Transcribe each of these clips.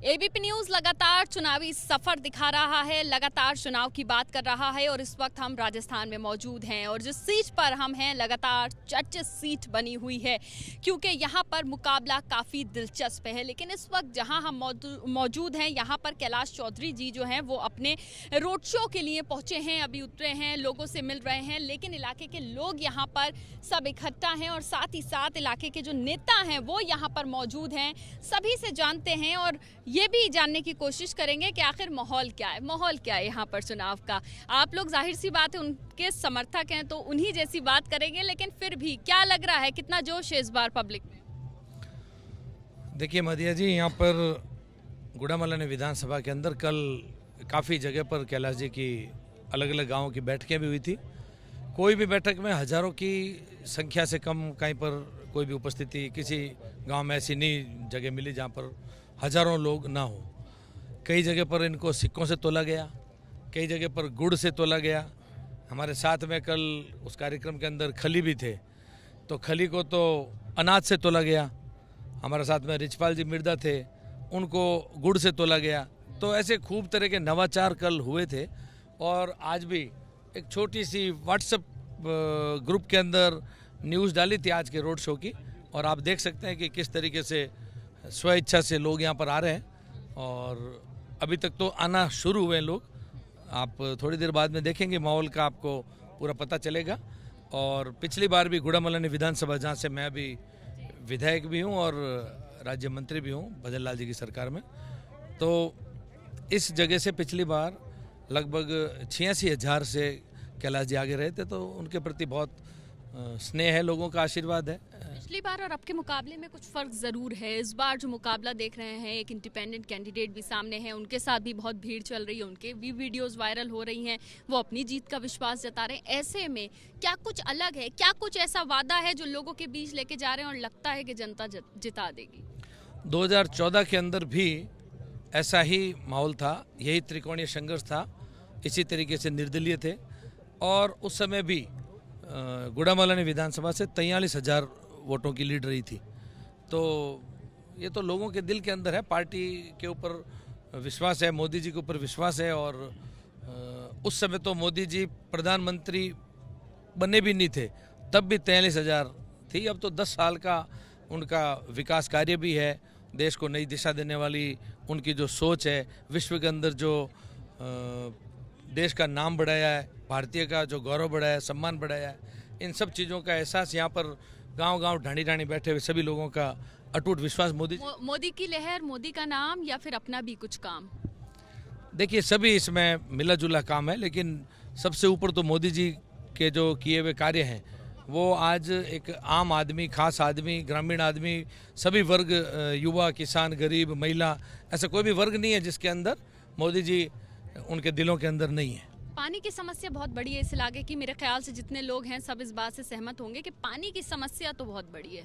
ABP news लगातार चुनावी सफर दिखा रहा है, लगातार चुनाव की बात कर रहा है और इस वक्त हम राजस्थान में मौजूद हैं और जिस सीट पर हम हैं लगातार चर्चित सीट बनी हुई है क्योंकि यहाँ पर मुकाबला काफ़ी दिलचस्प है। लेकिन इस वक्त जहाँ हम मौजूद हैं यहाँ पर कैलाश चौधरी जी जो हैं वो अपने रोड शो के लिए पहुँचे हैं, अभी उतरे हैं, लोगों से मिल रहे हैं। लेकिन इलाके के लोग यहाँ पर सब इकट्ठा हैं और साथ ही साथ इलाके के जो नेता हैं वो यहाँ पर मौजूद हैं, सभी से जानते हैं और ये भी जानने की कोशिश करेंगे कि आखिर माहौल क्या है यहाँ पर चुनाव का। आप लोग जाहिर सी बात है उनके समर्थक हैं तो उन्हीं जैसी बात करेंगे, लेकिन फिर भी क्या लग रहा है, कितना जोश है इस बार पब्लिक में? देखिए मदिया जी, यहाँ पर गुड़ामलानी विधानसभा के अंदर कल काफ़ी जगह पर कैलाश जी की अलग अलग गाँवों की बैठकें भी हुई थी। कोई भी बैठक में हज़ारों की संख्या से कम कहीं पर कोई भी उपस्थिति किसी गांव में ऐसी नहीं जगह मिली जहां पर हज़ारों लोग ना हो। कई जगह पर इनको सिक्कों से तोला गया, कई जगह पर गुड़ से तोला गया। हमारे साथ में कल उस कार्यक्रम के अंदर खली भी थे, तो खली को तो अनाज से तोला गया। हमारे साथ में रिचपाल जी मिर्दा थे, उनको गुड़ से तोला गया। तो ऐसे खूब तरह के नवाचार कल हुए थे। और आज भी एक छोटी सी व्हाट्सएप ग्रुप के अंदर न्यूज़ डाली थी आज के रोड शो की, और आप देख सकते हैं कि किस तरीके से स्व इच्छा से लोग यहाँ पर आ रहे हैं और अभी तक तो आना शुरू हुए हैं लोग। आप थोड़ी देर बाद में देखेंगे माहौल का आपको पूरा पता चलेगा। और पिछली बार भी गुड़ामलानी विधानसभा, जहाँ से मैं अभी विधायक भी हूँ और राज्य मंत्री भी हूँ भजन लाल जी की सरकार में, तो इस जगह से पिछली बार लगभग 86,000 से कैलाश जी आगे रहे थे। तो उनके प्रति बहुत स्नेह है, लोगों का आशीर्वाद है। पिछली बार और अब के मुकाबले में कुछ फर्क जरूर है। इस बार जो मुकाबला देख रहे हैं, एक इंडिपेंडेंट कैंडिडेट भी सामने है, उनके साथ भी बहुत भीड़ चल रही है, उनके भी वीडियोस वायरल हो रही हैं, वो अपनी जीत का विश्वास जता रहे हैं। ऐसे में क्या कुछ अलग है, क्या कुछ ऐसा वादा है जो लोगों के बीच लेके जा रहे हैं और लगता है कि जनता जिता देगी? 2014 के अंदर भी ऐसा ही माहौल था, यही त्रिकोणीय संघर्ष था, इसी तरीके से निर्दलीय थे। और उस समय भी गुड़ामलानी विधानसभा से 43,000 वोटों की लीड रही थी। तो ये तो लोगों के दिल के अंदर है, पार्टी के ऊपर विश्वास है, मोदी जी के ऊपर विश्वास है। और उस समय तो मोदी जी प्रधानमंत्री बने भी नहीं थे, तब भी 43,000 थी। अब तो 10 साल का उनका विकास कार्य भी है, देश को नई दिशा देने वाली उनकी जो सोच है, विश्व के अंदर जो देश का नाम बढ़ाया है, भारतीय का जो गौरव बढ़ाया है, सम्मान बढ़ाया है, इन सब चीज़ों का एहसास यहाँ पर गांव-गांव ढाणी-ढाणी बैठे हुए सभी लोगों का अटूट विश्वास। मोदी की लहर, मोदी का नाम, या फिर अपना भी कुछ काम? देखिए, सभी इसमें मिला जुला काम है, लेकिन सबसे ऊपर तो मोदी जी के जो किए हुए कार्य हैं वो आज एक आम आदमी, खास आदमी, ग्रामीण आदमी, सभी वर्ग, युवा, किसान, गरीब, महिला, ऐसा कोई भी वर्ग नहीं है जिसके अंदर मोदी जी उनके दिलों के अंदर नहीं है। पानी की समस्या बहुत बड़ी है इस इलाके की। मेरे ख्याल से जितने लोग हैं सब इस बात से सहमत होंगे कि पानी की समस्या तो बहुत बड़ी है।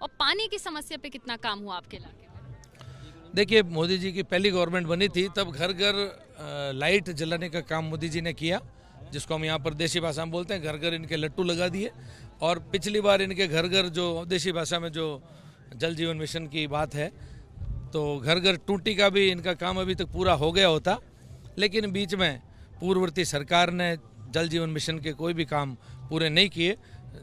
और पानी की समस्या पे कितना काम हुआ आपके इलाके में? देखिए, मोदी जी की पहली गवर्नमेंट बनी थी तब घर घर लाइट जलाने का काम मोदी जी ने किया, जिसको हम यहाँ पर देसी भाषा में बोलते हैं, घर घर इनके लट्टू लगा दिए। और पिछली बार इनके घर घर जो देसी भाषा में जो जल जीवन मिशन की बात है, तो घर घर टूटी का भी इनका काम अभी तक पूरा हो गया होता, लेकिन बीच में पूर्ववर्ती सरकार ने जल जीवन मिशन के कोई भी काम पूरे नहीं किए।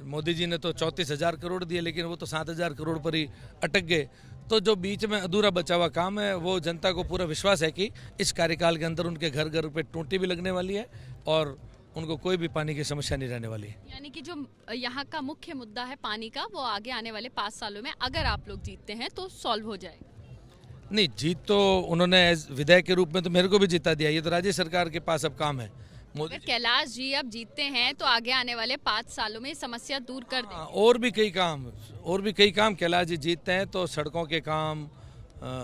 मोदी जी ने तो 34,000 करोड़ दिए, लेकिन वो तो 7,000 करोड़ पर ही अटक गए। तो जो बीच में अधूरा बचा हुआ काम है, वो जनता को पूरा विश्वास है कि इस कार्यकाल के अंदर उनके घर घर पे टूटी भी लगने वाली है और उनको कोई भी पानी की समस्या नहीं रहने वाली है। यानी कि जो यहाँ का मुख्य मुद्दा है पानी का, वो आगे आने वाले 5 सालों में अगर आप लोग जीतते हैं तो सॉल्व हो जाएगा? नहीं, जीत तो उन्होंने एज विधायक के रूप में तो मेरे को भी जिता दिया, ये तो राज्य सरकार के पास अब काम है। अगर कैलाश जी अब जीतते हैं तो आगे आने वाले 5 सालों में समस्या दूर कर दें। और भी कई काम कैलाश जी जीतते हैं तो सड़कों के काम,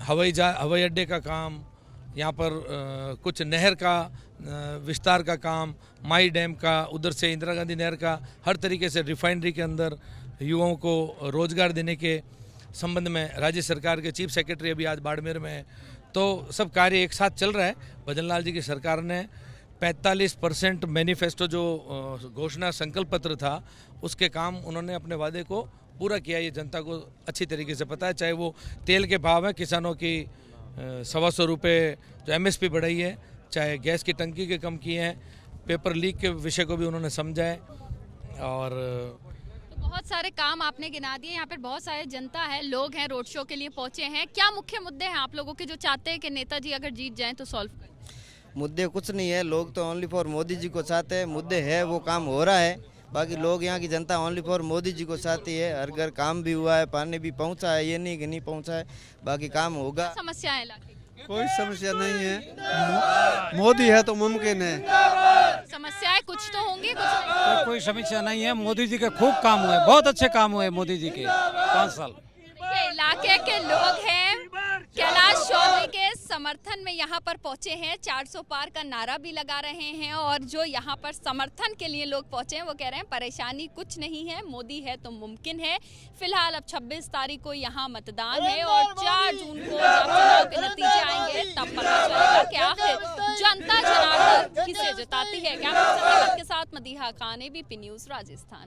हवाई अड्डे का काम, यहाँ पर कुछ नहर का विस्तार का काम, माई डैम का, उधर से इंदिरा गांधी नहर का, हर तरीके से रिफाइनरी के अंदर युवाओं को रोजगार देने के संबंध में राज्य सरकार के चीफ सेक्रेटरी अभी आज बाड़मेर में है। तो सब कार्य एक साथ चल रहा है। भजन लाल जी की सरकार ने 45% मैनिफेस्टो जो घोषणा संकल्प पत्र था उसके काम उन्होंने अपने वादे को पूरा किया। ये जनता को अच्छी तरीके से पता है, चाहे वो तेल के भाव हैं, किसानों की ₹125 जो MSP बढ़ाई है, चाहे गैस की टंकी के कम किए हैं, पेपर लीक के विषय को भी उन्होंने समझा है। और तो बहुत सारे काम आपने गिना दिए। यहाँ पर बहुत सारे जनता है, लोग हैं, रोड शो के लिए पहुंचे हैं। क्या मुख्य मुद्दे हैं आप लोगों के जो चाहते हैं कि नेताजी अगर जीत जाएं तो सॉल्व करें? मुद्दे कुछ नहीं है, लोग तो ओनली फॉर मोदी जी को चाहते हैं। मुद्दे है वो काम हो रहा है, बाकी लोग यहाँ की जनता ओनली फॉर मोदी जी को चाहती है। हर घर काम भी हुआ है, पानी भी पहुँचा है, ये नहीं कि नहीं पहुँचा है, बाकी काम होगा। समस्या है इलाके की? कोई समस्या नहीं है, मोदी है तो मुमकिन है। समस्याएं कुछ तो होंगी, कुछ नहीं। तो कोई समस्या नहीं है। मोदी जी के खूब काम हुए, बहुत अच्छे काम हुए मोदी जी के 5 साल। देखिए, इलाके के लोग हैं, कैलाश चौधरी के समर्थन में यहाँ पर पहुंचे हैं। 400 पार का नारा भी लगा रहे हैं और जो यहाँ पर समर्थन के लिए लोग पहुंचे हैं वो कह रहे हैं परेशानी कुछ नहीं है, मोदी है तो मुमकिन है। फिलहाल अब 26 तारीख को यहाँ मतदान है और 4 जून को जब चुनाव के नतीजे आएंगे तब पता चलेगा कि आखिर जनता जनार्दन किसे जिताती है। कैमरा के साथ मदीहा खान, ABP न्यूज़, राजस्थान।